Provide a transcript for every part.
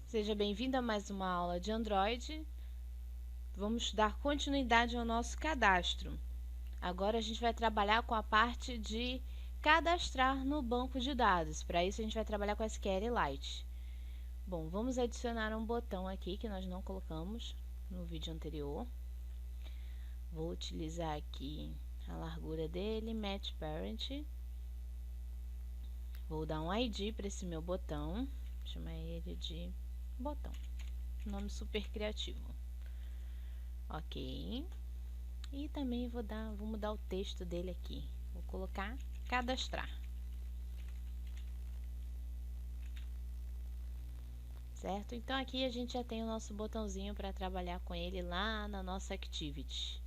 Seja bem-vindo a mais uma aula de Android. Vamos dar continuidade ao nosso cadastro. Agora a gente vai trabalhar com a parte de cadastrar no banco de dados. Para isso a gente vai trabalhar com SQLite. Bom, vamos adicionar um botão aqui que nós não colocamos no vídeo anterior. Vou utilizar aqui a largura dele, Match Parent. Vou dar um ID para esse meu botão, chamar ele de botão. Nome super criativo. Ok. E também vou mudar o texto dele aqui. Vou colocar cadastrar. Certo? Então aqui a gente já tem o nosso botãozinho para trabalhar com ele lá na nossa Activity.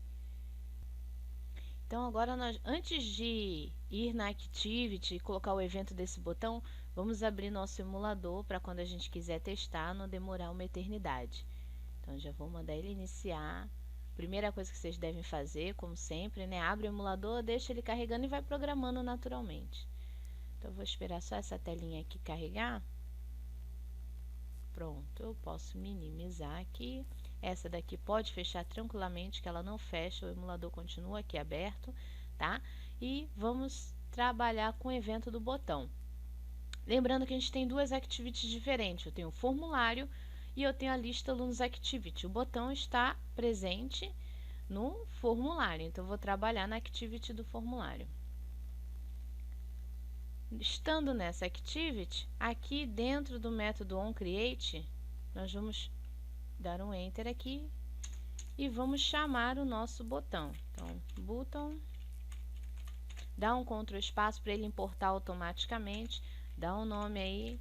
Então agora antes de ir na Activity e colocar o evento desse botão, vamos abrir nosso emulador para quando a gente quiser testar não demorar uma eternidade. Então já vou mandar ele iniciar. Primeira coisa que vocês devem fazer, como sempre, né? Abre o emulador, deixa ele carregando e vai programando naturalmente. Então, eu vou esperar só essa telinha aqui carregar. Pronto, eu posso minimizar aqui. Essa daqui pode fechar tranquilamente, que ela não fecha, o emulador continua aqui aberto, tá? E vamos trabalhar com o evento do botão. Lembrando que a gente tem duas activities diferentes. Eu tenho o formulário e eu tenho a lista Alunos Activity. O botão está presente no formulário, então eu vou trabalhar na Activity do formulário. Estando nessa Activity, aqui dentro do método onCreate, nós vamos dar um Enter aqui e vamos chamar o nosso botão. Então, button, dá um Ctrl espaço para ele importar automaticamente, dá um nome aí.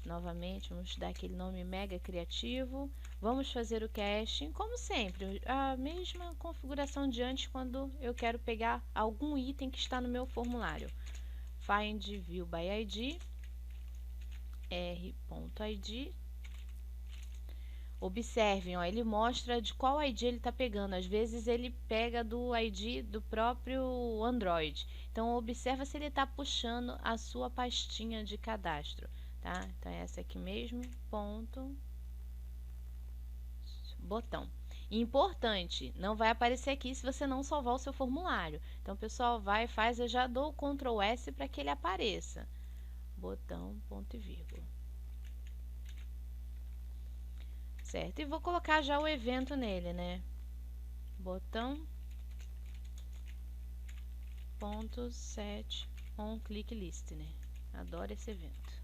Novamente, vamos dar aquele nome mega criativo. Vamos fazer o caching, como sempre, a mesma configuração de antes quando eu quero pegar algum item que está no meu formulário. Find View by ID, r.id. Observem, ó, ele mostra de qual ID ele está pegando. Às vezes ele pega do ID do próprio Android. Então, observa se ele está puxando a sua pastinha de cadastro. Tá? Então, é essa aqui mesmo, ponto, botão. Importante, não vai aparecer aqui se você não salvar o seu formulário. Então, o pessoal vai e faz, eu já dou o Ctrl S para que ele apareça. Botão, ponto e vírgula. Certo? E vou colocar já o evento nele, né? Botão, ponto, set, on click listener. Adoro esse evento.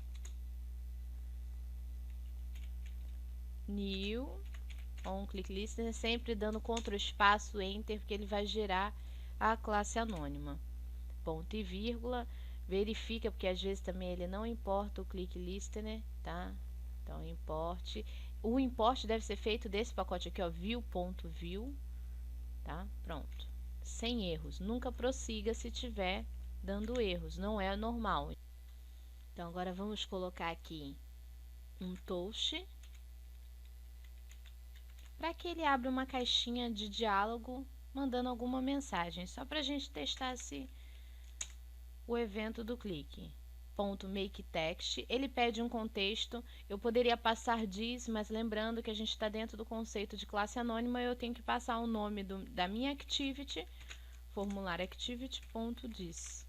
New, on click listener, sempre dando Ctrl espaço, Enter, porque ele vai gerar a classe anônima. Ponto e vírgula, verifica, porque às vezes também ele não importa o click listener, tá? Então, importe. O import deve ser feito desse pacote aqui, ó, view.view, tá? Pronto. Sem erros. Nunca prossiga se tiver dando erros, não é normal. Então, agora vamos colocar aqui um toast para que ele abra uma caixinha de diálogo mandando alguma mensagem, só para a gente testar se o evento do clique. Ponto make text, ele pede um contexto, eu poderia passar diz, mas lembrando que a gente está dentro do conceito de classe anônima, eu tenho que passar o nome da minha activity, formulário activity.diz.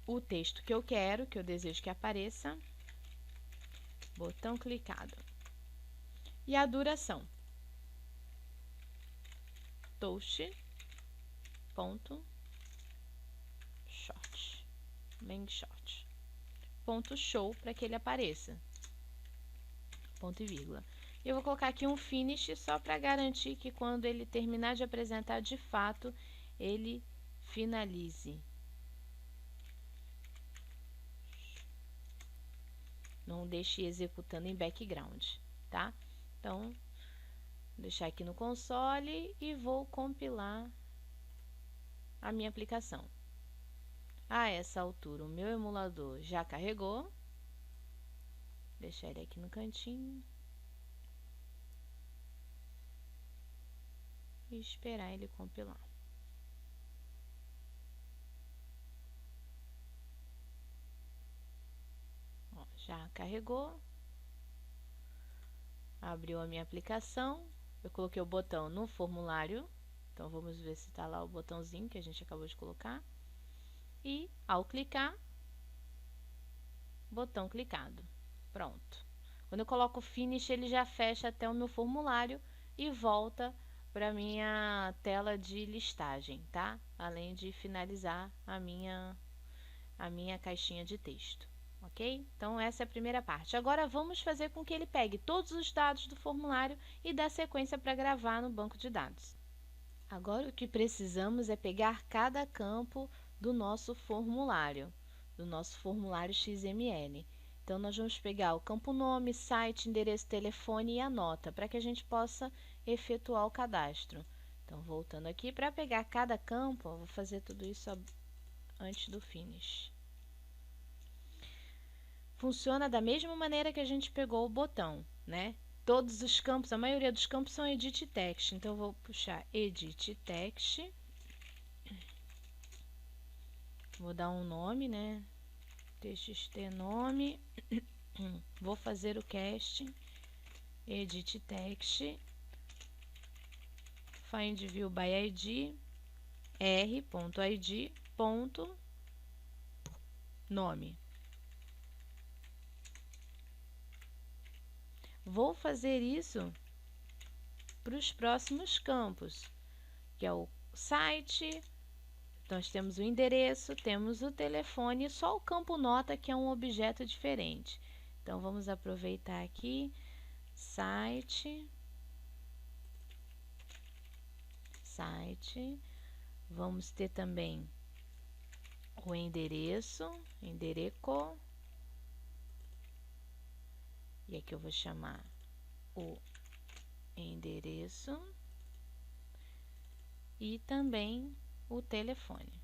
O texto que eu quero, que eu desejo que apareça, botão clicado. E a duração, toast, ponto, short, bem short, ponto show para que ele apareça, ponto e vírgula. Eu vou colocar aqui um finish só para garantir que quando ele terminar de apresentar, de fato, ele finalize. Não deixe executando em background, tá? Então, vou deixar aqui no console e vou compilar a minha aplicação. A essa altura, o meu emulador já carregou. Deixar ele aqui no cantinho. E esperar ele compilar. Ó, já carregou. Abriu a minha aplicação. Eu coloquei o botão no formulário. Então, vamos ver se está lá o botãozinho que a gente acabou de colocar. E, ao clicar, botão clicado. Pronto. Quando eu coloco Finish, ele já fecha até o meu formulário e volta para minha tela de listagem, tá? Além de finalizar a minha caixinha de texto, ok? Então, essa é a primeira parte. Agora, vamos fazer com que ele pegue todos os dados do formulário e dê sequência para gravar no banco de dados. Agora, o que precisamos é pegar cada campo do nosso formulário XML. Então, nós vamos pegar o campo nome, site, endereço, telefone e a nota, para que a gente possa efetuar o cadastro. Então, voltando aqui, para pegar cada campo, eu vou fazer tudo isso antes do finish. Funciona da mesma maneira que a gente pegou o botão, né? Todos os campos, a maioria dos campos são Edit Text. Então, eu vou puxar Edit Text. Vou dar um nome, né? TXT nome. Vou fazer o cast. Edit Text. Find View by ID. r.id.nome. Vou fazer isso para os próximos campos, que é o site. Nós temos o endereço, temos o telefone, só o campo nota que é um objeto diferente. Então, vamos aproveitar aqui, site, vamos ter também o endereço, endereco, e aqui eu vou chamar o endereço e também o telefone.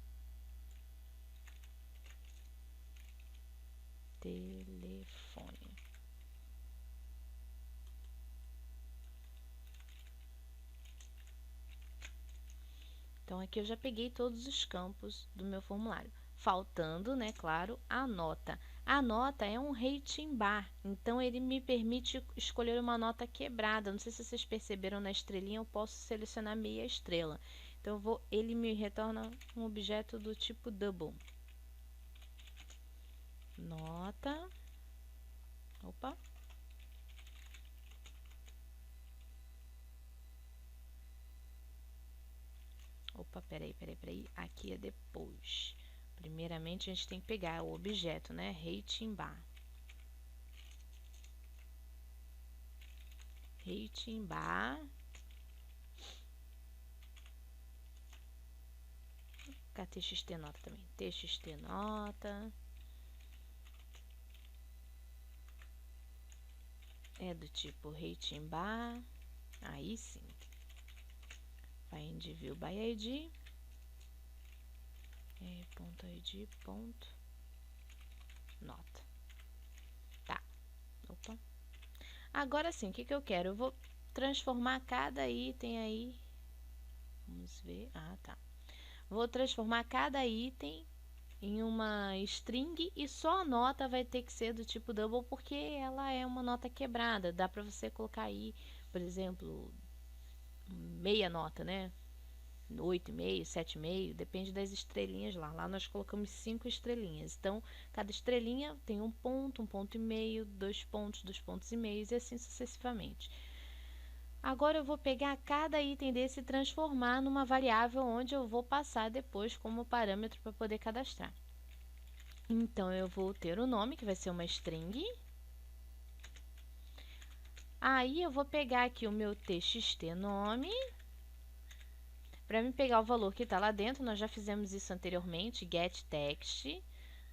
Então, aqui eu já peguei todos os campos do meu formulário. Faltando, né, claro, a nota. A nota é um rating bar, então ele me permite escolher uma nota quebrada. Não sei se vocês perceberam na estrelinha, eu posso selecionar meia estrela. Então, ele me retorna um objeto do tipo double. Nota. Opa. Opa, peraí. Aqui é depois. Primeiramente, a gente tem que pegar o objeto, né? Rating bar. Rating bar. Cá, TXT nota também. TXT nota. É do tipo rating bar. Aí sim. Find View by ID. .id.nota. Tá. Opa. Agora sim, o que eu quero? Eu vou transformar cada item aí. Vamos ver. Ah, tá. Vou transformar cada item em uma string e só a nota vai ter que ser do tipo double porque ela é uma nota quebrada. Dá para você colocar aí, por exemplo, meia nota, né? 8,5, 7,5, depende das estrelinhas lá. Lá nós colocamos 5 estrelinhas. Então, cada estrelinha tem um ponto e meio, 2 pontos e meio e assim sucessivamente. Agora eu vou pegar cada item desse e transformar numa variável onde eu vou passar depois como parâmetro para poder cadastrar. Então, eu vou ter o nome, que vai ser uma string. Aí, eu vou pegar aqui o meu txt nome. Para mim pegar o valor que está lá dentro, nós já fizemos isso anteriormente, getText,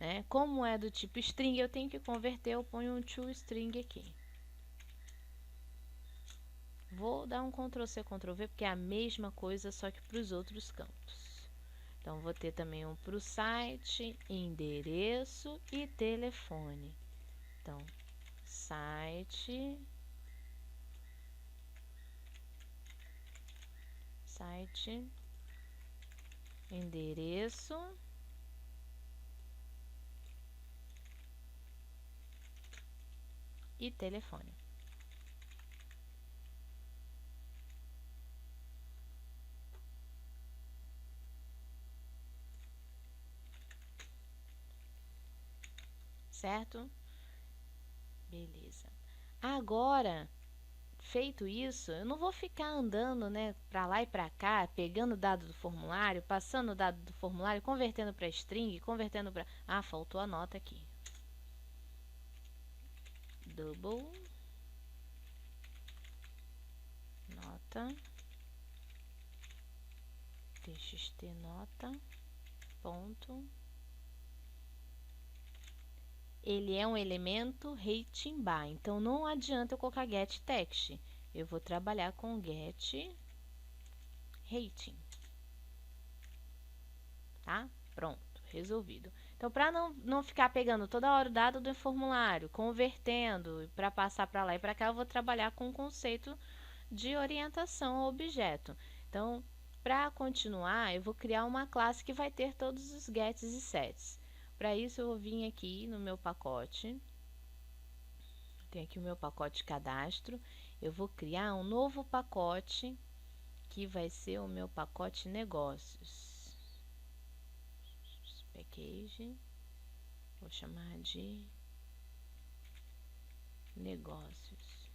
né? Como é do tipo string, eu tenho que converter, eu ponho um toString aqui. Vou dar um Ctrl+C, Ctrl+V, porque é a mesma coisa, só que para os outros campos. Então, vou ter também um para o site, endereço e telefone. Então, site, endereço e telefone. certo? Beleza. Agora, feito isso, eu não vou ficar andando, né, para lá e para cá, pegando dado do formulário, passando o dado do formulário, convertendo para string, convertendo para... Ah, faltou a nota aqui. Double nota txt nota ponto. Ele é um elemento rating bar, então não adianta eu colocar get text. Eu vou trabalhar com get rating. Tá? Pronto, resolvido. Então, para não ficar pegando toda hora o dado do formulário, convertendo para passar para lá e para cá, eu vou trabalhar com o conceito de orientação ao objeto. Então, para continuar, eu vou criar uma classe que vai ter todos os gets e sets. Para isso, eu vou vir aqui no meu pacote. Tem aqui o meu pacote cadastro. Eu vou criar um novo pacote que vai ser o meu pacote negócios. Package, vou chamar de negócios.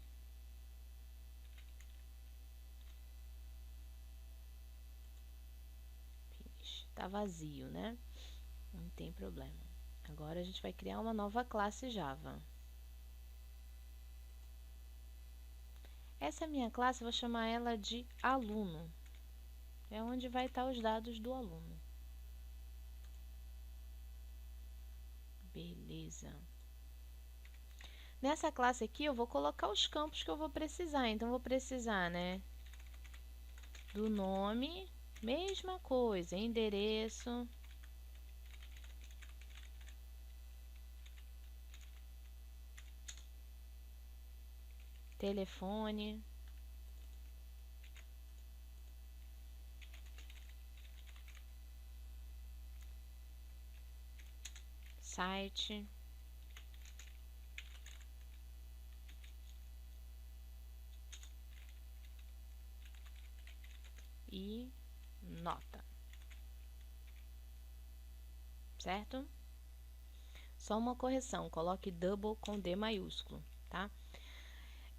Finish. Tá vazio, né? Não tem problema. Agora a gente vai criar uma nova classe Java. Essa minha classe eu vou chamar ela de aluno. É onde vai estar os dados do aluno. Beleza. Nessa classe aqui eu vou colocar os campos que eu vou precisar. Então, eu vou precisar, né, do nome, mesma coisa, endereço, telefone, site, e nota, certo? Só uma correção, coloque double com D maiúsculo, tá?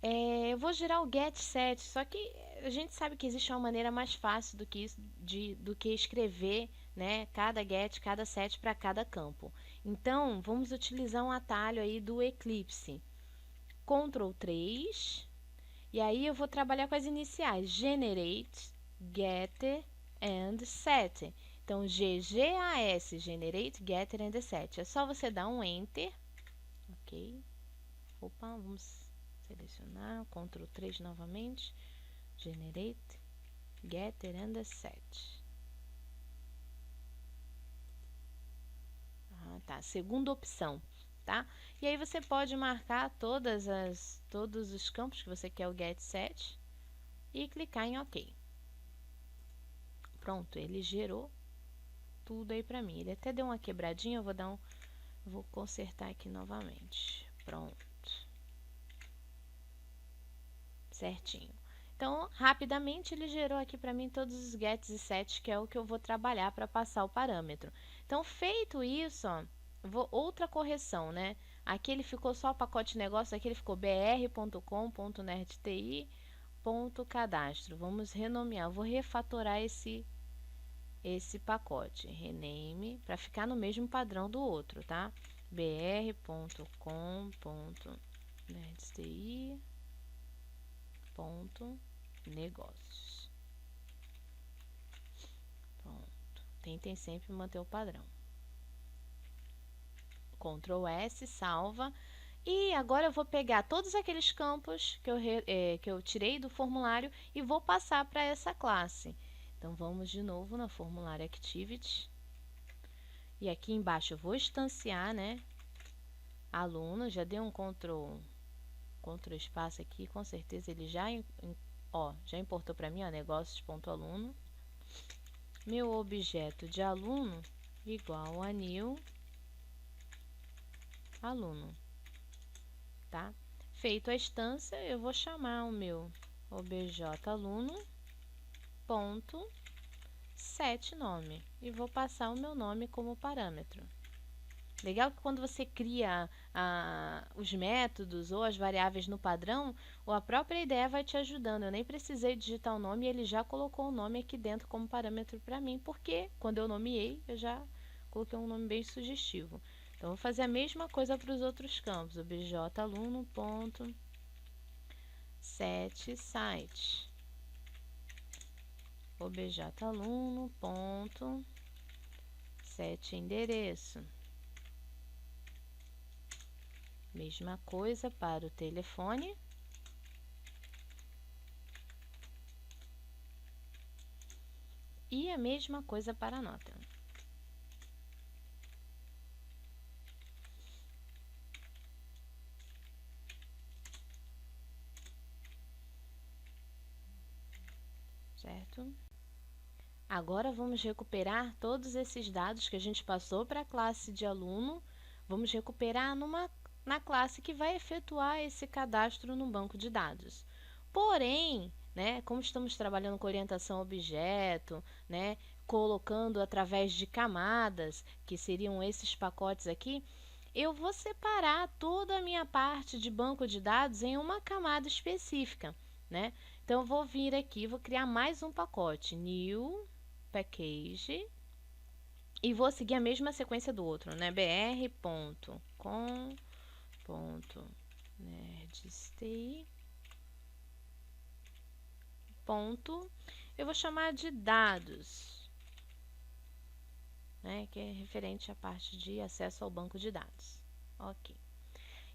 Eu vou gerar o get set, só que a gente sabe que existe uma maneira mais fácil do que isso, do que escrever, né, cada get, cada set para cada campo. Então, vamos utilizar um atalho aí do Eclipse. Ctrl 3, e aí eu vou trabalhar com as iniciais, generate, getter and set. Então, GGAS, generate, getter and set. É só você dar um enter, ok? Opa, vamos selecionar, Ctrl 3 novamente, generate, getter and set. Tá, segunda opção, tá? E aí você pode marcar todos os campos que você quer o get set e clicar em OK. Pronto, ele gerou tudo aí pra mim. Ele até deu uma quebradinha, eu vou consertar aqui novamente. Pronto. Certinho. Então, rapidamente ele gerou aqui para mim todos os gets e sets, que é o que eu vou trabalhar para passar o parâmetro. Então, feito isso, ó, outra correção, né? Aqui ele ficou só o pacote negócio, aqui ele ficou br.com.nerdti.cadastro. Vamos renomear, vou refatorar esse pacote, rename, para ficar no mesmo padrão do outro, tá? br.com.nerdti.negócios. Pronto. Tentem sempre manter o padrão. Ctrl S, salva. E agora eu vou pegar todos aqueles campos que eu tirei do formulário e vou passar para essa classe. Então, vamos de novo na formulário Activity. E aqui embaixo eu vou instanciar, né, aluno. Já dei um Ctrl espaço aqui, com certeza ele já importou para mim, ó, negócios.aluno. Meu objeto de aluno igual a new aluno, tá? Feito a instância, eu vou chamar o meu objeto aluno .set nome e vou passar o meu nome como parâmetro. Legal que quando você cria os métodos ou as variáveis no padrão, ou a própria ideia vai te ajudando. Eu nem precisei digitar o nome e ele já colocou o nome aqui dentro como parâmetro para mim, porque quando eu nomeei, eu já coloquei um nome bem sugestivo. Então, vou fazer a mesma coisa para os outros campos. obj-aluno.setSite. obj-aluno.setEndereço. Mesma coisa para o telefone. E a mesma coisa para a nota. Certo? Agora vamos recuperar todos esses dados que a gente passou para a classe de aluno. Vamos recuperar na classe que vai efetuar esse cadastro no banco de dados. Porém, né, como estamos trabalhando com orientação a objeto, né, colocando através de camadas, que seriam esses pacotes aqui, eu vou separar toda a minha parte de banco de dados em uma camada específica, né? Então, eu vou vir aqui, vou criar mais um pacote, new package, e vou seguir a mesma sequência do outro, né? br.com.nerdstay. Eu vou chamar de dados, né? Que é referente à parte de acesso ao banco de dados. Ok.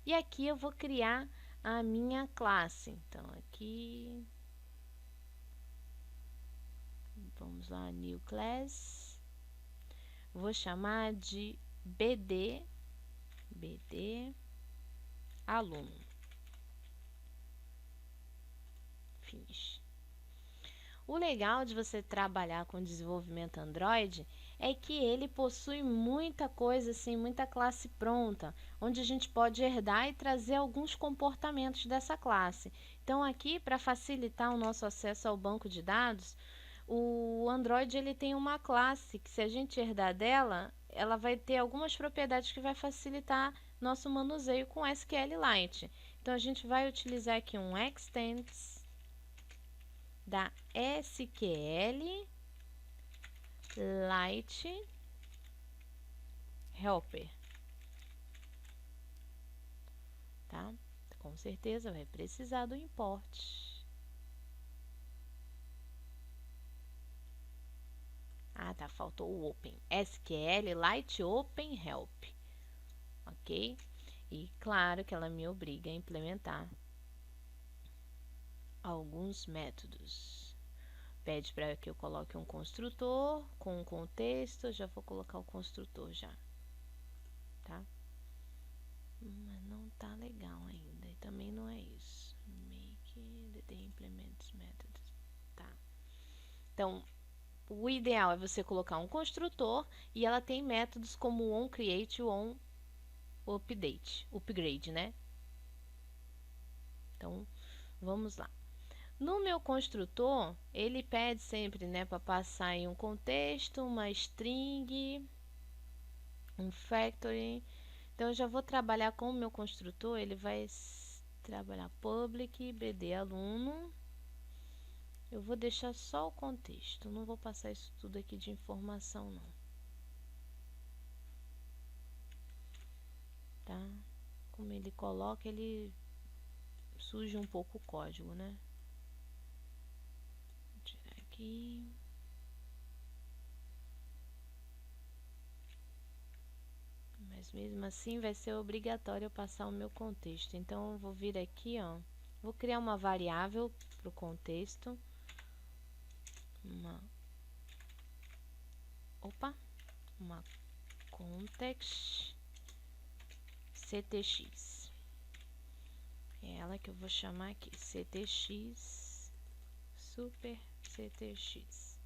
E aqui eu vou criar a minha classe. Então, aqui, vamos lá, new class. Vou chamar de BD aluno. Finish. O legal de você trabalhar com desenvolvimento Android é que ele possui muita coisa assim, muita classe pronta, onde a gente pode herdar e trazer alguns comportamentos dessa classe. Então aqui, para facilitar o nosso acesso ao banco de dados, o Android ele tem uma classe que, se a gente herdar dela, ela vai ter algumas propriedades que vai facilitar nosso manuseio com SQLite. Então a gente vai utilizar aqui um extends da SQLite helper, tá? Com certeza vai precisar do import. Ah, tá, faltou o open. SQLite open help, ok? E claro que ela me obriga a implementar alguns métodos. Pede para que eu coloque um construtor com um contexto. Eu já vou colocar o construtor já, tá? Mas não tá legal ainda. E também não é isso. Make the implements methods. Tá. Então, o ideal é você colocar um construtor e ela tem métodos como o onCreate e o onUpgrade, né? Então, vamos lá. No meu construtor, ele pede sempre, né, para passar em um contexto, uma string, um factory. Então, eu já vou trabalhar com o meu construtor, ele vai trabalhar public, bd aluno. Eu vou deixar só o contexto, não vou passar isso tudo aqui de informação, não. Tá? Como ele coloca, ele suja um pouco o código, né? Vou tirar aqui. Mas mesmo assim vai ser obrigatório eu passar o meu contexto. Então, eu vou vir aqui, ó. Vou criar uma variável para o contexto. Uma context ctx. É ela que eu vou chamar aqui, ctx, super ctx.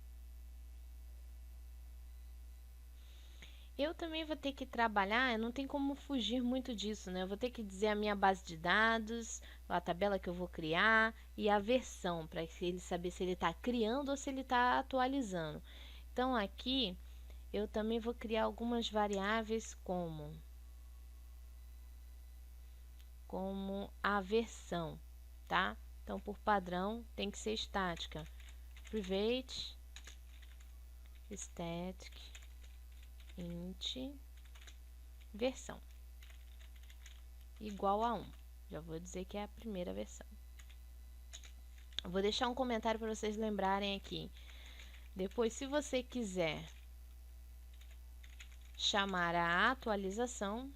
Eu também vou ter que trabalhar, não tem como fugir muito disso, né? Eu vou ter que dizer a minha base de dados, a tabela que eu vou criar e a versão, para ele saber se ele está criando ou se ele está atualizando. Então, aqui, eu também vou criar algumas variáveis como como a versão, tá? Então, por padrão, tem que ser estática. Private static int versão igual a 1. Já vou dizer que é a primeira versão. Eu vou deixar um comentário para vocês lembrarem aqui. Depois, se você quiser chamar a atualização,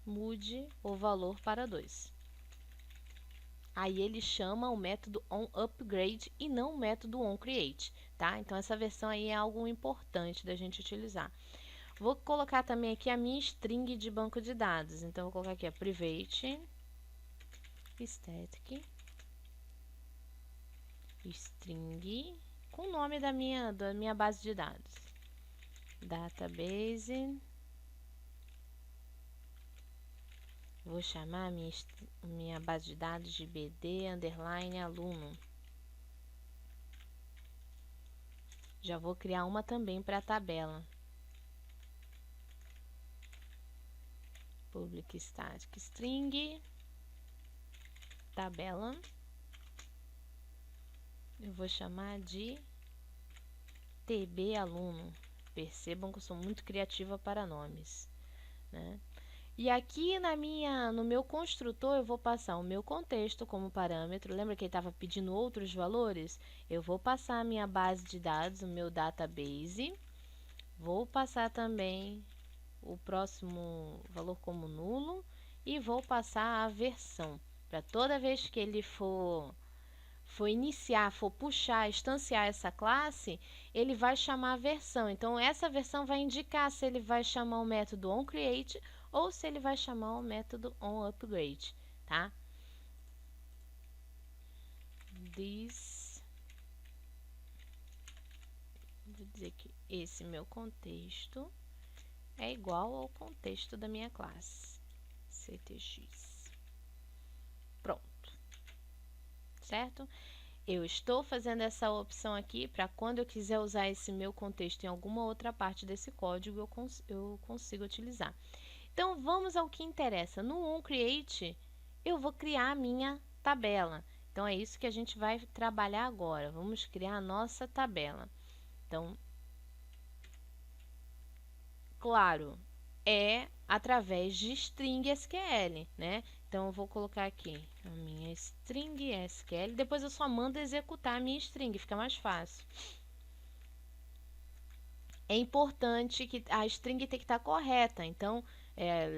mude o valor para 2. Aí ele chama o método onUpgrade e não o método onCreate, tá? Então essa versão aí é algo importante da gente utilizar. Vou colocar também aqui a minha string de banco de dados. Então vou colocar aqui a private static string com o nome da minha base de dados. Database. Vou chamar minha base de dados de bd_aluno. Já vou criar uma também para a tabela. Public static string tabela. Eu vou chamar de tbaluno. Percebam que eu sou muito criativa para nomes, né? E aqui no meu construtor eu vou passar o meu contexto como parâmetro. Lembra que ele estava pedindo outros valores? Eu vou passar a minha base de dados, o meu database. Vou passar também o próximo valor como nulo e vou passar a versão. Para toda vez que ele for iniciar, for puxar, instanciar essa classe, ele vai chamar a versão. Então essa versão vai indicar se ele vai chamar o método onCreate ou se ele vai chamar o método onUpgrade, tá? Vou dizer que esse meu contexto é igual ao contexto da minha classe ctx. Pronto, certo? Eu estou fazendo essa opção aqui para quando eu quiser usar esse meu contexto em alguma outra parte desse código, eu consigo utilizar. Então, vamos ao que interessa. No onCreate, eu vou criar a minha tabela. Então, é isso que a gente vai trabalhar agora. Vamos criar a nossa tabela. Então, claro, é através de string SQL, né? Então, eu vou colocar aqui a minha string SQL. Depois eu só mando executar a minha string, fica mais fácil. É importante que a string tem que estar correta. Então,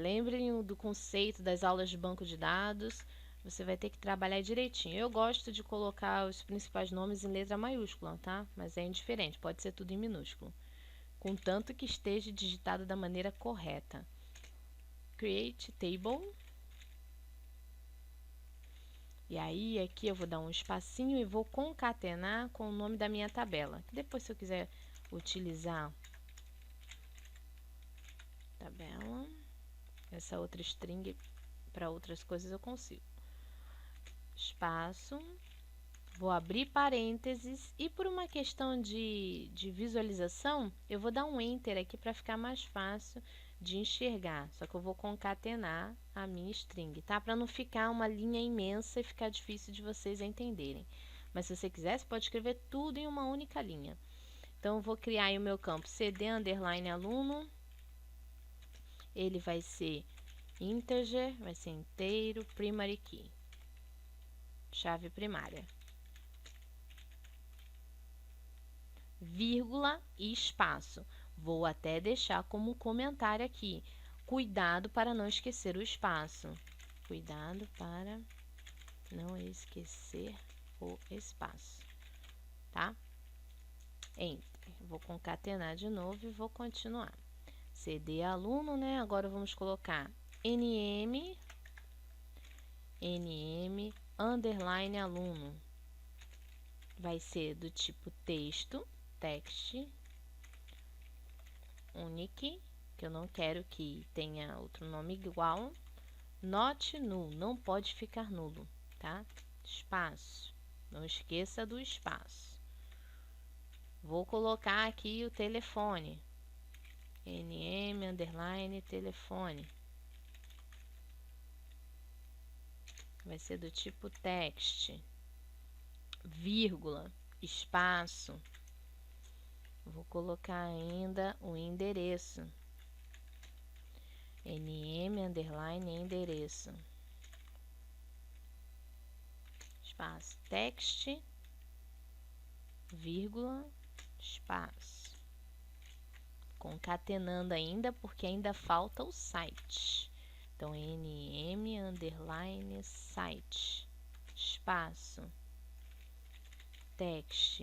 lembrem do conceito das aulas de banco de dados. Você vai ter que trabalhar direitinho. Eu gosto de colocar os principais nomes em letra maiúscula, tá? Mas é indiferente, pode ser tudo em minúsculo. Contanto que esteja digitado da maneira correta. Create table. E aí, aqui eu vou dar um espacinho e vou concatenar com o nome da minha tabela. Depois, se eu quiser utilizar tabela, essa outra string para outras coisas eu consigo. Espaço, vou abrir parênteses e por uma questão de visualização, eu vou dar um enter aqui para ficar mais fácil de enxergar. Só que eu vou concatenar a minha string, tá? Para não ficar uma linha imensa e ficar difícil de vocês entenderem. Mas se você quiser, você pode escrever tudo em uma única linha. Então, eu vou criar aí o meu campo cd_aluno. Ele vai ser integer, vai ser inteiro, primary key, chave primária, vírgula e espaço. Vou até deixar como comentário aqui. Cuidado para não esquecer o espaço. Cuidado para não esquecer o espaço, tá? Enter. Vou concatenar de novo e vou continuar. cd_aluno, né? Agora vamos colocar nm_aluno. Vai ser do tipo texto, text, unique, que eu não quero que tenha outro nome igual. Not null, não pode ficar nulo, tá? Espaço, não esqueça do espaço. Vou colocar aqui o telefone. nm underline telefone. Vai ser do tipo text, vírgula, espaço. Vou colocar ainda o endereço, nm underline endereço, espaço, text, vírgula, espaço. Concatenando ainda, porque ainda falta o site. Então, nm underline site, espaço, text,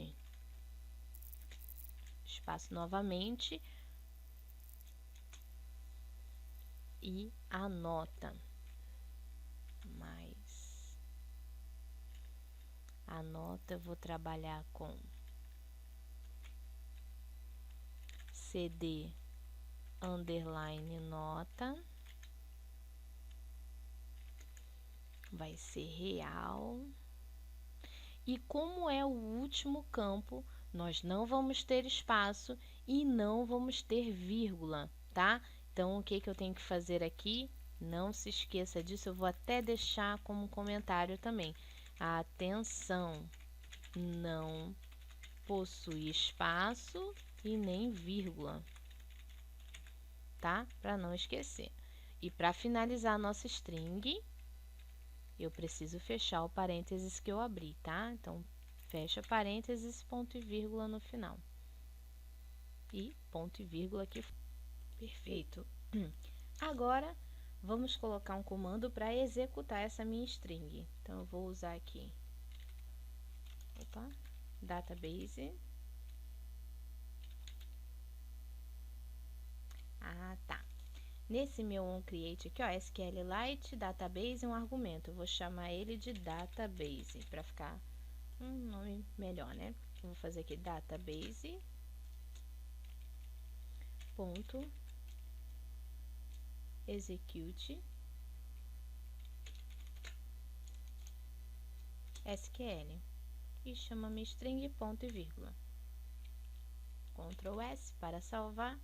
espaço novamente e a nota. Mais a nota eu vou trabalhar com cd underline nota, vai ser real. E como é o último campo, nós não vamos ter espaço e não vamos ter vírgula, tá? Então, o que eu tenho que fazer aqui? Não se esqueça disso, eu vou até deixar como comentário também. Atenção, não possui espaço e nem vírgula, tá? Para não esquecer. E para finalizar a nossa string, eu preciso fechar o parênteses que eu abri, tá? Então, fecha parênteses, ponto e vírgula no final. E ponto e vírgula aqui. Perfeito. Agora, vamos colocar um comando para executar essa minha string. Então, eu vou usar aqui, database. Ah, tá. Nesse meu onCreate aqui, ó, SQLite database, um argumento. Eu vou chamar ele de database, para ficar um nome melhor, né? Eu vou fazer aqui database ponto execute SQL e chama minha string ponto e vírgula. Ctrl S para salvar.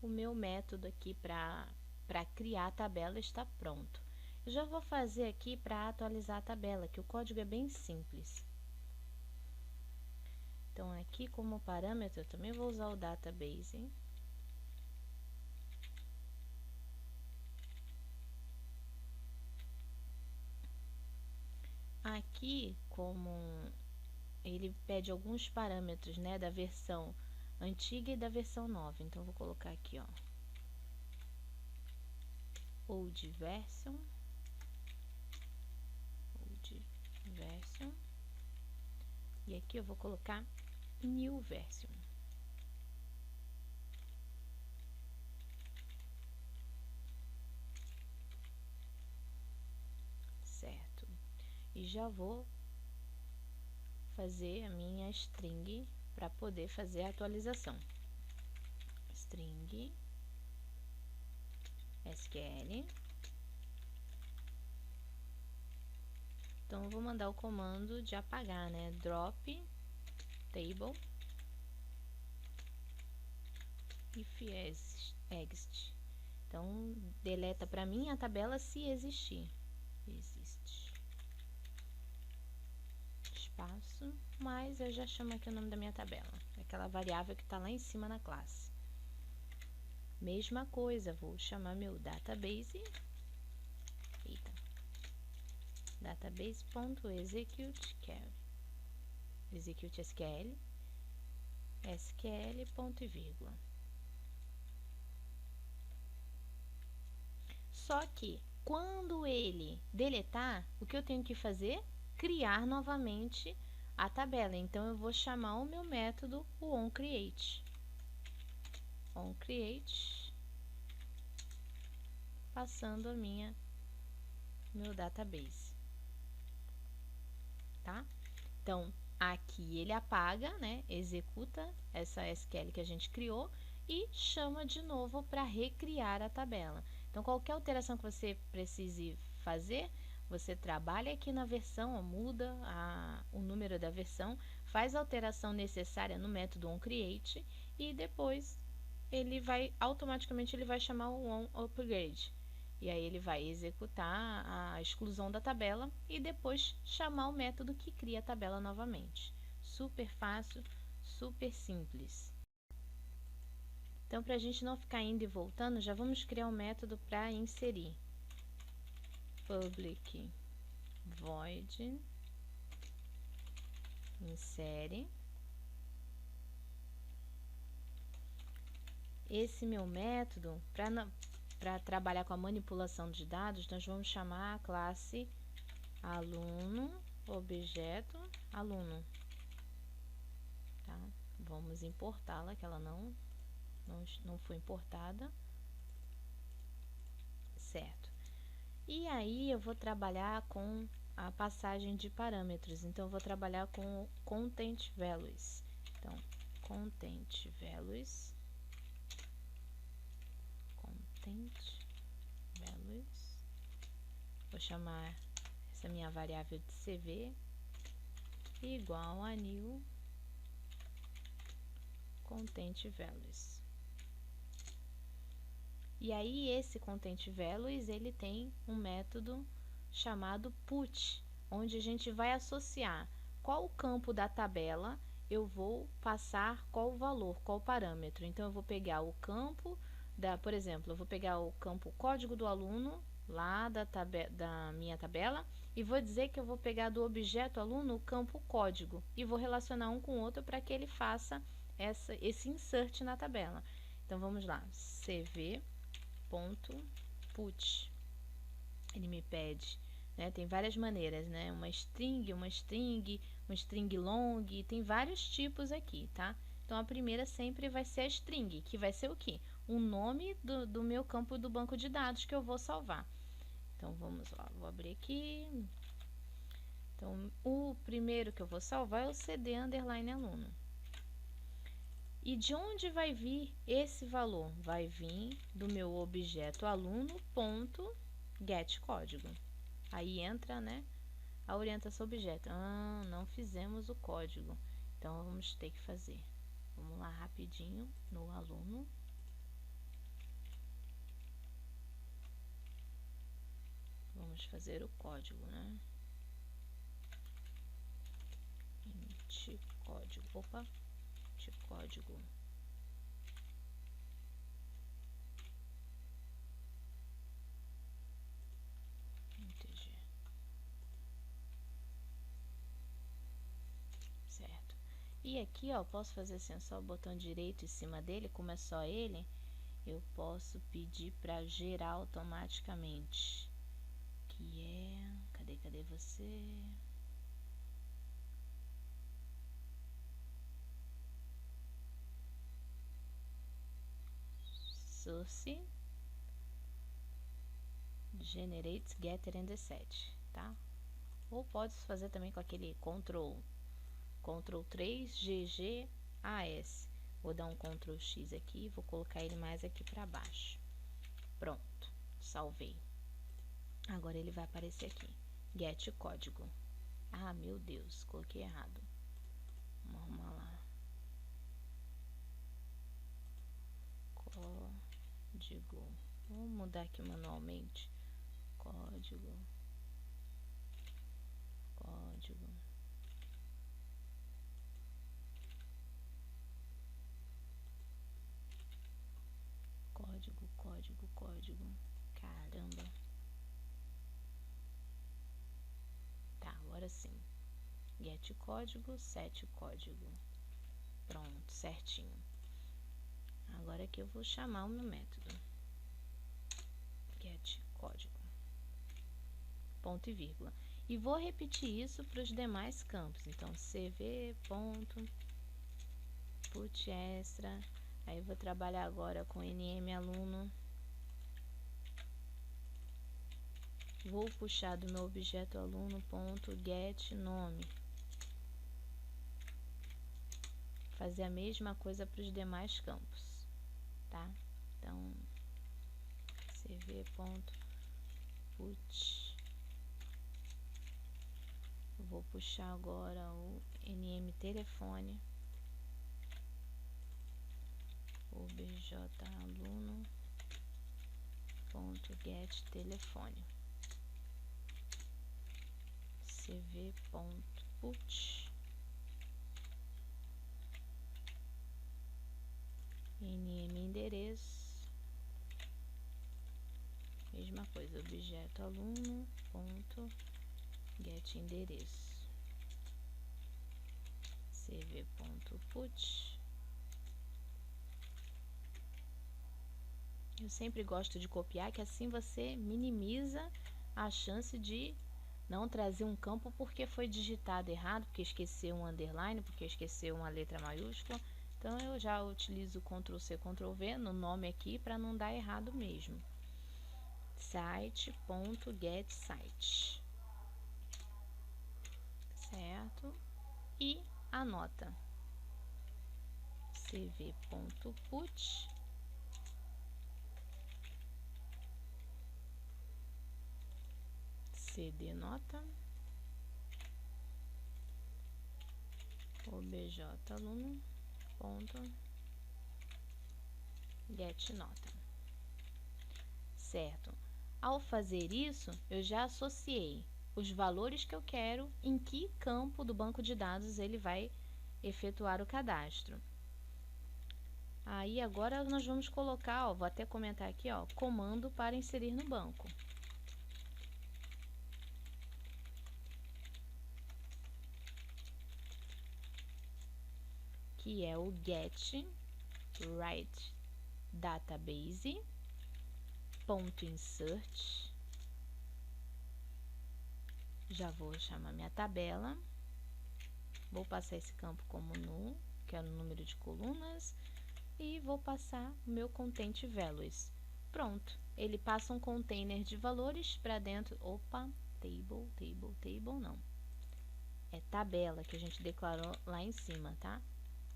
O meu método aqui para criar a tabela está pronto. Eu já vou fazer aqui para atualizar a tabela, que o código é bem simples. Então, aqui como parâmetro, eu também vou usar o database. Aqui, como ele pede alguns parâmetros, né, da versão antiga e da versão nova. Então, vou colocar aqui, ó, old version, e aqui eu vou colocar new version. Certo. E já vou fazer a minha string para poder fazer a atualização. String SQL. Então, eu vou mandar o comando de apagar, né? Drop table if exist. Então, deleta para mim a tabela se existir. Existe. Espaço, mas eu já chamo aqui o nome da minha tabela. Aquela variável que está lá em cima na classe. Mesma coisa, vou chamar meu database. Database.execute execute SQL, SQL ponto e vírgula. Só que quando ele deletar, o que eu tenho que fazer? Criar novamente a tabela. Então, eu vou chamar o meu método, o onCreate. onCreate, passando meu database. Tá? Então, aqui ele apaga, né? Executa essa SQL que a gente criou e chama de novo para recriar a tabela. Então, qualquer alteração que você precise fazer, você trabalha aqui na versão, ó, muda o número da versão, faz a alteração necessária no método onCreate e depois ele vai automaticamente chamar o onUpgrade. E aí ele vai executar a exclusão da tabela e depois chamar o método que cria a tabela novamente. Super fácil, super simples. Então, para a gente não ficar indo e voltando, já vamos criar um método para inserir. Public void insere. Esse meu método, para trabalhar com a manipulação de dados, nós vamos chamar a classe aluno, objeto aluno. Tá? Vamos importá-la, que ela não foi importada. Certo. E aí eu vou trabalhar com a passagem de parâmetros. Então, eu vou trabalhar com o content values. Então, content values. Vou chamar essa minha variável de CV igual a new content values. E aí esse content values ele tem um método chamado put, onde a gente vai associar qual campo da tabela eu vou passar qual valor, qual parâmetro. Então eu vou pegar o campo por exemplo, eu vou pegar o campo código do aluno lá da minha tabela e vou dizer que eu vou pegar do objeto aluno o campo código e vou relacionar um com o outro para que ele faça esse insert na tabela. Então vamos lá, cv.put. Ele me pede, né, tem várias maneiras, né, uma string long, tem vários tipos aqui, tá? Então a primeira sempre vai ser a string, que vai ser o quê? O nome do meu campo do banco de dados que eu vou salvar. Então vamos lá, vou abrir aqui. Então o primeiro que eu vou salvar é o cd_aluno. E de onde vai vir esse valor? Vai vir do meu objeto aluno.getCódigo. Aí entra, né, a orientação objeto. Não fizemos o código. Então, vamos ter que fazer. Vamos lá rapidinho no aluno. Vamos fazer o código, né? Int código. Opa, int código. Certo. E aqui, ó, posso fazer assim, só o botão direito em cima dele, como é só ele, eu posso pedir para gerar automaticamente. Que é... Cadê você? Source generates getter and set, tá? Ou pode fazer também com aquele Ctrl 3 GG AS. Vou dar um Ctrl X aqui, vou colocar ele mais aqui para baixo. Pronto, salvei. Agora ele vai aparecer aqui. Get código. Ah, meu Deus, coloquei errado. Vamos arrumar lá. Código. Vou mudar aqui manualmente. Código. Código. Código. Caramba. Tá, agora sim. Get código, set código. Pronto, certinho. Agora aqui eu vou chamar o meu método. Get código. Ponto e vírgula. E vou repetir isso para os demais campos. Então, cv.put extra. Aí vou trabalhar agora com nm aluno. Vou puxar do meu objeto aluno.get nome. Fazer a mesma coisa para os demais campos, tá? Então, cv.put. Vou puxar agora o nm telefone. objaluno.getTelefone, cv.put, nm endereço, mesma coisa, objeto aluno.getEndereço, cv.put. Eu sempre gosto de copiar, que assim você minimiza a chance de não trazer um campo porque foi digitado errado, porque esqueceu um underline, porque esqueceu uma letra maiúscula. Então eu já utilizo Ctrl C, Ctrl V no nome aqui para não dar errado mesmo. Site.getSite, certo? E a nota cv.put cd nota objaluno.getNota, certo? Ao fazer isso, eu já associei os valores que eu quero, em que campo do banco de dados ele vai efetuar o cadastro. Aí agora nós vamos colocar, ó, vou até comentar aqui, ó, comando para inserir no banco. Que é o get write database .insert. Já vou chamar minha tabela, vou passar esse campo como null, que é o número de colunas, e vou passar o meu content values. Pronto, ele passa um container de valores para dentro. Opa, table não, é tabela que a gente declarou lá em cima, tá?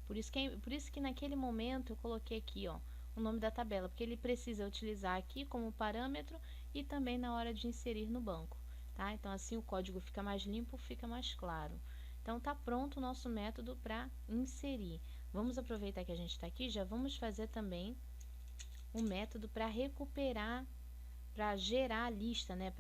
Por isso que naquele momento eu coloquei aqui, ó, o nome da tabela, porque ele precisa utilizar aqui como parâmetro e também na hora de inserir no banco, tá? Então assim o código fica mais limpo, fica mais claro. Então tá pronto o nosso método para inserir. Vamos aproveitar que a gente está aqui, já vamos fazer também um método para recuperar, para gerar a lista, né?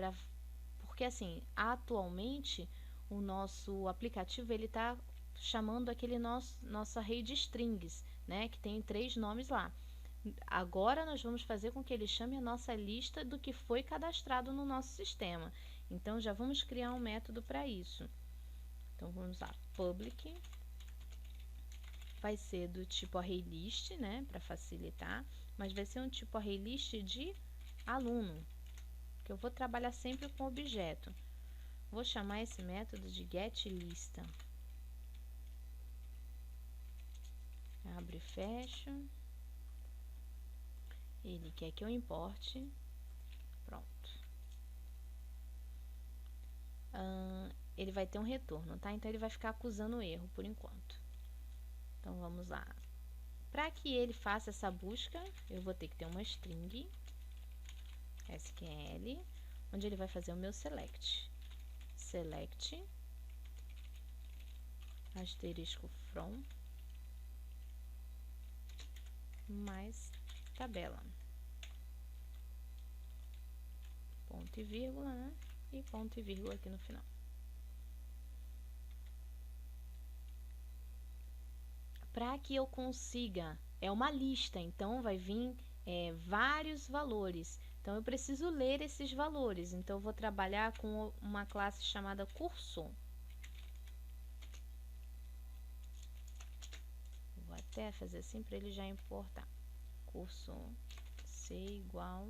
Porque assim, atualmente o nosso aplicativo ele está chamando aquele nossa array de strings, né? Que tem 3 nomes lá. Agora nós vamos fazer com que ele chame a nossa lista do que foi cadastrado no nosso sistema. Então já vamos criar um método para isso. Então vamos lá, public vai ser do tipo ArrayList, né, para facilitar, mas vai ser um tipo ArrayList de aluno, que eu vou trabalhar sempre com objeto. Vou chamar esse método de getLista. Abre e fecha. Ele quer que eu importe. Pronto. Ele vai ter um retorno, tá? Então ele vai ficar acusando o erro por enquanto. Então vamos lá. Para que ele faça essa busca, eu vou ter que ter uma string SQL, onde ele vai fazer o meu select. Select asterisco from mais tabela. Ponto e vírgula, né? E ponto e vírgula aqui no final. Para que eu consiga, é uma lista, então vai vir vários valores. Então eu preciso ler esses valores. Então eu vou trabalhar com uma classe chamada cursor. Vou até fazer assim para ele já importar. Cursor ser igual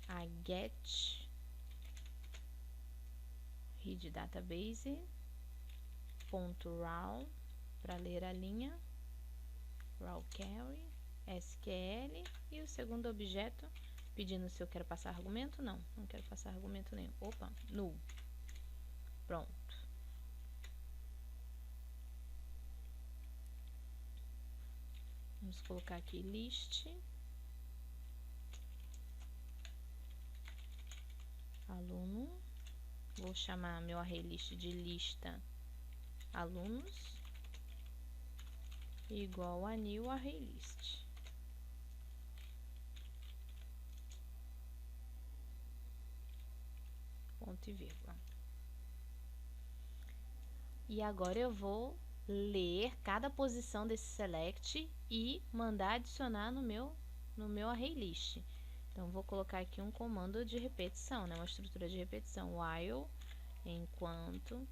a get read database ponto raw para ler a linha, raw query, SQL, e o segundo objeto pedindo se eu quero passar argumento. Não quero passar argumento nenhum. Opa, null. Pronto. Vamos colocar aqui list aluno. Vou chamar meu array list de lista alunos igual a new array list. ponto e vírgula. E agora eu vou ler cada posição desse select e mandar adicionar no meu array list. Então, vou colocar aqui um comando de repetição, né? Uma estrutura de repetição. While, enquanto,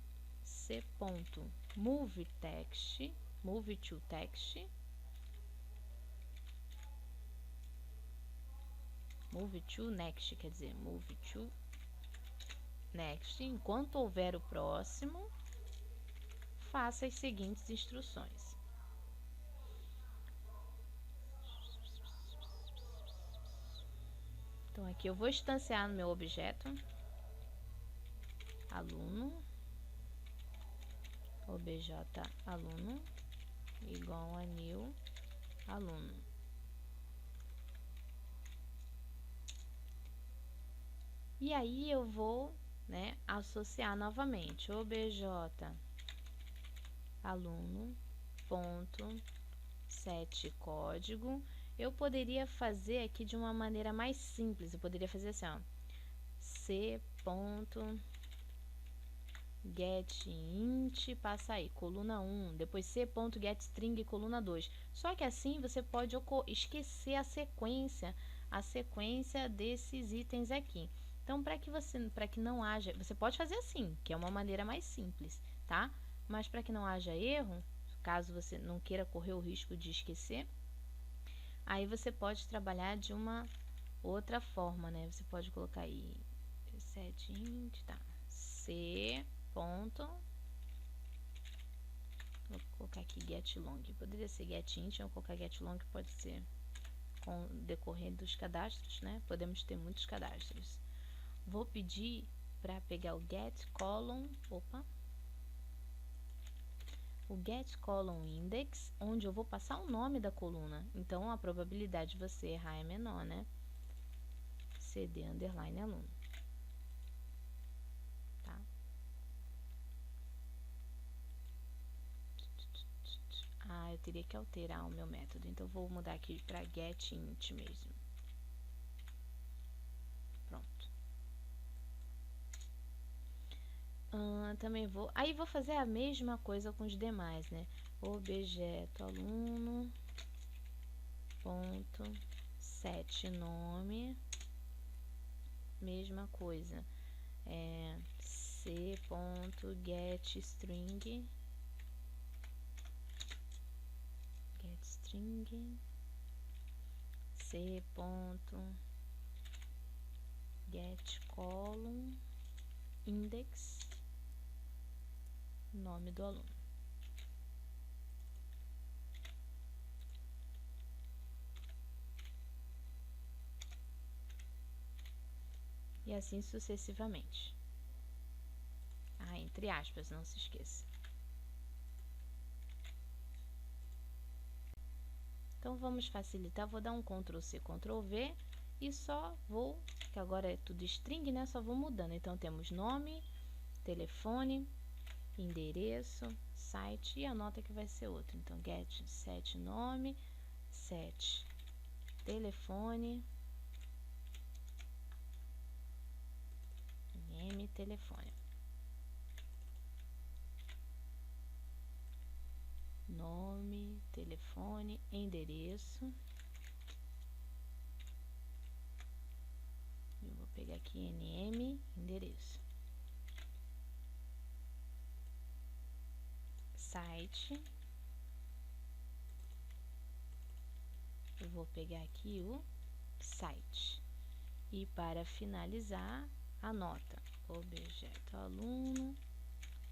c.move text, move to text, move to next, quer dizer, move to next. Enquanto houver o próximo, faça as seguintes instruções. Então, aqui eu vou instanciar no meu objeto aluno, obj aluno, igual a new aluno. E aí eu vou, né, associar novamente obj aluno ponto set código. Eu poderia fazer aqui de uma maneira mais simples. Eu poderia fazer assim, ó, c.getInt, passa aí, coluna 1, depois c.getString, coluna 2. Só que assim você pode esquecer a sequência desses itens aqui. Então, para que não haja, você pode fazer assim, que é uma maneira mais simples, tá? Mas para que não haja erro, caso você não queira correr o risco de esquecer, aí você pode trabalhar de uma outra forma, né? Você pode colocar aí setInt, tá? C. Ponto. Vou colocar aqui getLong. Poderia ser getInt, ou colocar getLong, pode ser com o decorrer dos cadastros, né? Podemos ter muitos cadastros. Vou pedir para pegar o getColumn, o getColumnIndex, onde eu vou passar o nome da coluna. Então, a probabilidade de você errar é menor, né? cd underline aluno. Tá? Ah, eu teria que alterar o meu método. Então, eu vou mudar aqui para getInt mesmo. Pronto. Também vou... Aí, vou fazer a mesma coisa com os demais, né? Objeto aluno ponto set nome, mesma coisa, c.getString, c.getColumnIndex, nome do aluno. E assim sucessivamente. Entre aspas, não se esqueça. Então, vamos facilitar. Vou dar um Ctrl+C, Ctrl+V e só vou, que agora é tudo string, né? Só vou mudando. Então, temos nome, telefone, endereço, site e a nota que vai ser outra. Então, get set nome, set telefone, telefone. Nome, telefone, endereço. Eu vou pegar aqui nm, endereço. Site. Eu vou pegar aqui o site. E para finalizar, a nota. Objeto aluno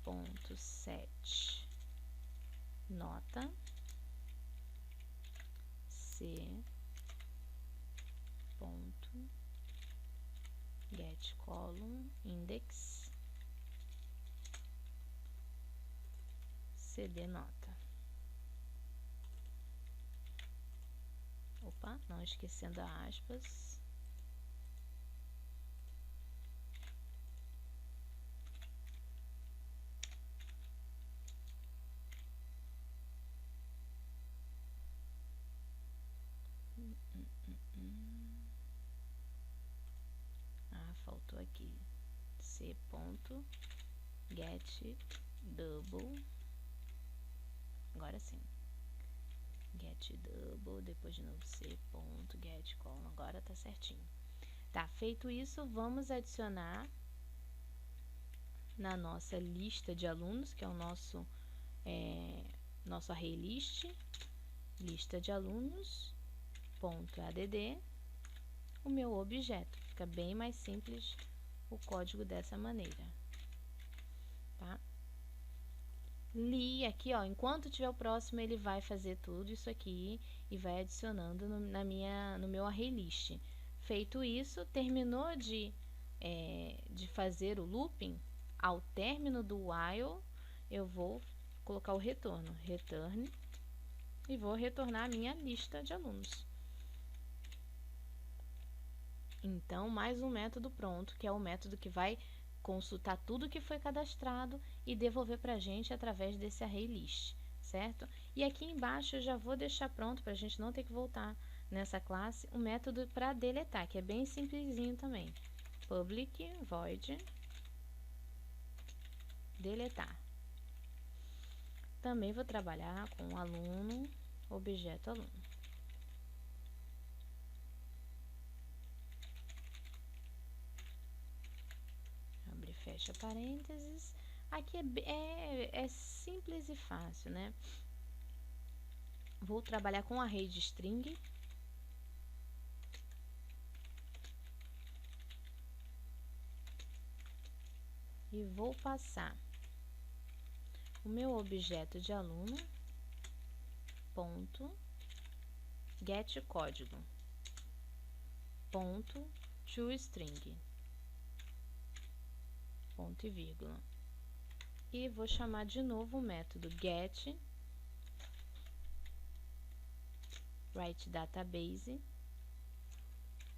ponto set nota c ponto getColumnIndex cd nota. Não esquecendo a aspas. Faltou aqui c.getDouble. Agora sim. GetDouble, depois de novo c.getColon. Agora tá certinho. Tá, feito isso, vamos adicionar na nossa lista de alunos, que é o nosso array lista de alunos, .add, o meu objeto. Fica bem mais simples o código dessa maneira, tá? Aqui, ó, enquanto tiver o próximo, ele vai fazer tudo isso aqui e vai adicionando no meu array list. Feito isso, terminou de fazer o looping, ao término do while, eu vou colocar o retorno, return, e vou retornar a minha lista de alunos. Então, mais um método pronto, que é o método que vai consultar tudo que foi cadastrado e devolver para a gente através desse array list, certo? E aqui embaixo eu já vou deixar pronto para a gente não ter que voltar nessa classe um método para deletar, que é bem simplesinho também. Public void deletar. Também vou trabalhar com aluno, objeto aluno. Abre e fecha parênteses. Aqui é simples e fácil, né? Vou trabalhar com array de string. E vou passar o meu objeto de aluno, ponto, get código, ponto, toString, ponto e vírgula. E vou chamar de novo o método get writeDatabase,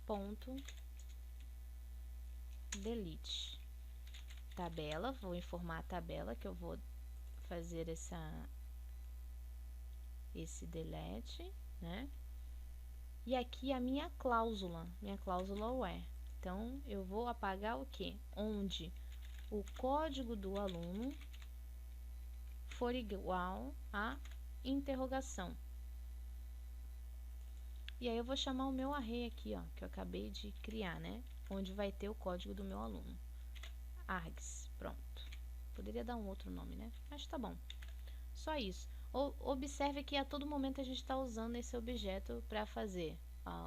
ponto, delete. Tabela, vou informar a tabela que eu vou fazer esse delete, né? E aqui a minha cláusula where. Então, eu vou apagar o quê? Onde o código do aluno for igual a interrogação. E aí eu vou chamar o meu array aqui, ó, que eu acabei de criar, né? Onde vai ter o código do meu aluno. Args, pronto. Poderia dar um outro nome, né? Mas tá bom. Só isso. Observe que a todo momento a gente está usando esse objeto para fazer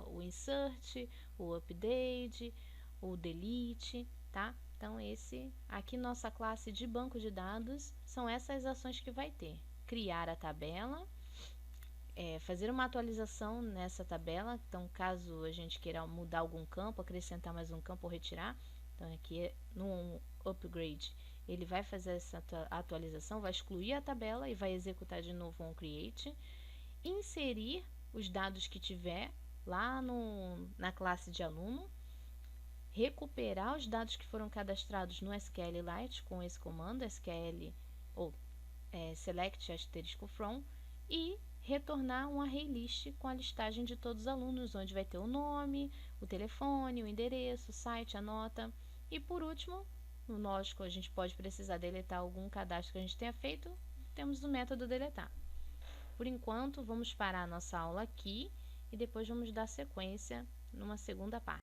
o insert, o update, o delete, tá? Então, aqui nossa classe de banco de dados são essas ações que vai ter. Criar a tabela, fazer uma atualização nessa tabela. Então, caso a gente queira mudar algum campo, acrescentar mais um campo ou retirar, então aqui no upgrade ele vai fazer essa atualização, vai excluir a tabela e vai executar de novo um create, inserir os dados que tiver lá na classe de aluno, recuperar os dados que foram cadastrados no SQLite com esse comando SQL ou select asterisco from, e retornar um array list com a listagem de todos os alunos, onde vai ter o nome, o telefone, o endereço, o site, a nota. E por último, lógico, a gente pode precisar deletar algum cadastro que a gente tenha feito, temos o método deletar. Por enquanto, vamos parar a nossa aula aqui e depois vamos dar sequência numa segunda parte.